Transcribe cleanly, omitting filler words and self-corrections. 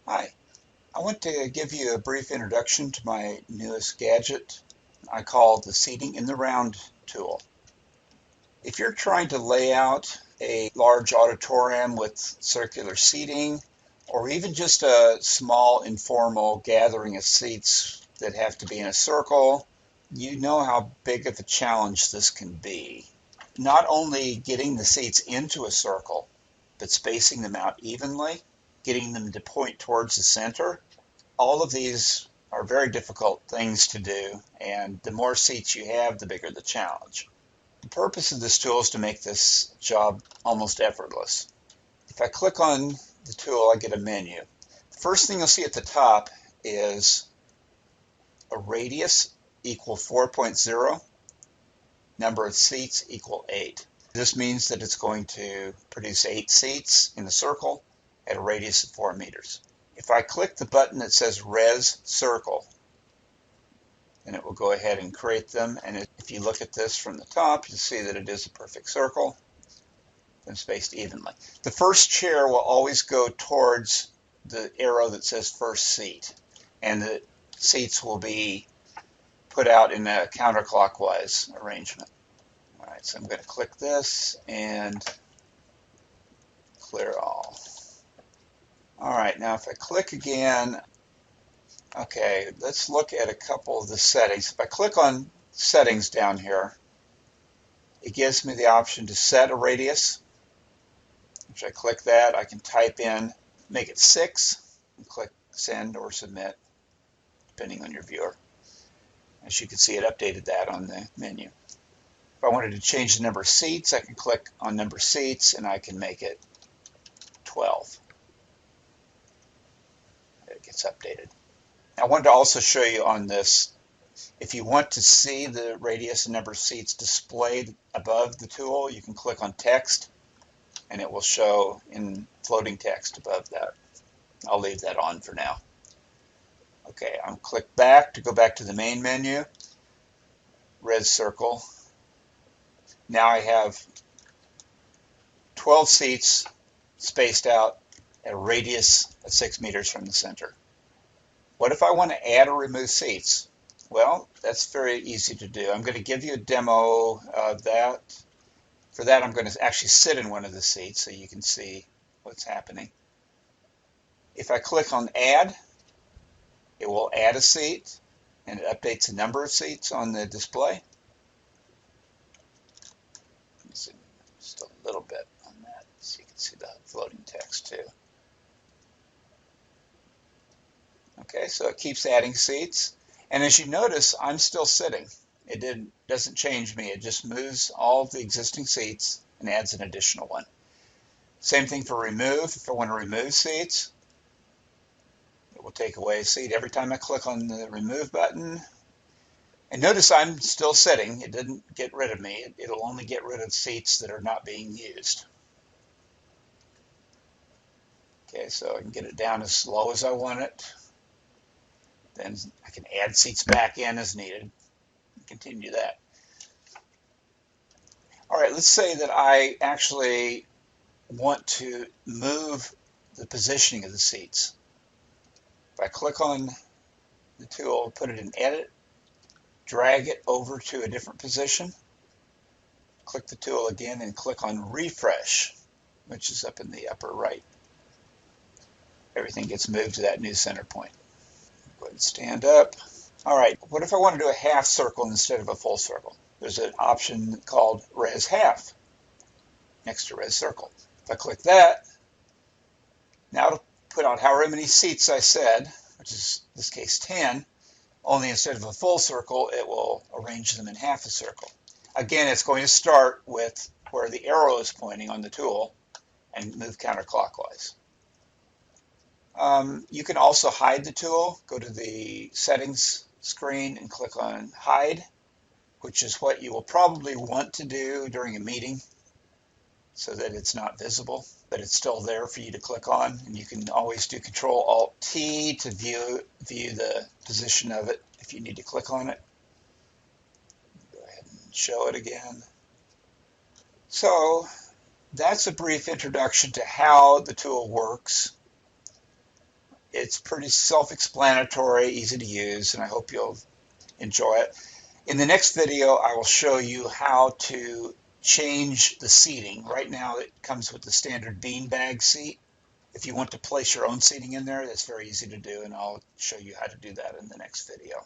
Hi, I want to give you a brief introduction to my newest gadget I call the Seating in the Round tool. If you're trying to lay out a large auditorium with circular seating, or even just a small informal gathering of seats that have to be in a circle, you know how big of a challenge this can be. Not only getting the seats into a circle, but spacing them out evenly, getting them to point towards the center. All of these are very difficult things to do, and the more seats you have, the bigger the challenge. The purpose of this tool is to make this job almost effortless. If I click on the tool, I get a menu. The first thing you'll see at the top is a radius equal 4.0, number of seats equal 8. This means that it's going to produce 8 seats in the circle at a radius of 4 meters. If I click the button that says Res Circle, then it will go ahead and create them. And if you look at this from the top, you'll see that it is a perfect circle and spaced evenly. The first chair will always go towards the arrow that says first seat, and the seats will be put out in a counterclockwise arrangement. All right, so I'm going to click this and clear all. All right, now if I click again, okay, let's look at a couple of the settings. If I click on settings down here, it gives me the option to set a radius. If I click that, I can type in, make it 6, and click send or submit, depending on your viewer. As you can see, it updated that on the menu. If I wanted to change the number of seats, I can click on number of seats, and I can make it 12. It gets updated. I wanted to also show you on this, if you want to see the radius and number of seats displayed above the tool, you can click on text and it will show in floating text above that. I'll leave that on for now. Okay, I'll click back to go back to the main menu, red circle. Now I have 12 seats spaced out at a radius of 6 meters from the center. What if I want to add or remove seats? Well, that's very easy to do. I'm going to give you a demo of that. For that, I'm going to actually sit in one of the seats so you can see what's happening. If I click on Add, it will add a seat, and it updates the number of seats on the display. Let me see just a little bit on that so you can see the floating text too. Okay, so it keeps adding seats. And as you notice, I'm still sitting. It doesn't change me. It just moves all of the existing seats and adds an additional one. Same thing for remove. If I want to remove seats, it will take away a seat every time I click on the remove button. And notice I'm still sitting. It didn't get rid of me. It'll only get rid of seats that are not being used. Okay, so I can get it down as low as I want it. Then I can add seats back in as needed. Continue that. All right, let's say that I actually want to move the positioning of the seats. If I click on the tool, put it in Edit, drag it over to a different position, click the tool again and click on Refresh, which is up in the upper right. Everything gets moved to that new center point. Go ahead and stand up. All right, what if I want to do a half circle instead of a full circle? There's an option called Res Half next to Res Circle. If I click that, now it'll put out however many seats I said, which is in this case 10, only instead of a full circle, it will arrange them in half a circle. Again, it's going to start with where the arrow is pointing on the tool and move counterclockwise. You can also hide the tool. Go to the settings screen and click on Hide, which is what you will probably want to do during a meeting so that it's not visible, but it's still there for you to click on. And you can always do Control-Alt-T to view the position of it if you need to click on it. Go ahead and show it again. So that's a brief introduction to how the tool works. It's pretty self-explanatory, easy to use, and I hope you'll enjoy it. In the next video, I will show you how to change the seating. Right now, it comes with the standard beanbag seat. If you want to place your own seating in there, that's very easy to do, and I'll show you how to do that in the next video.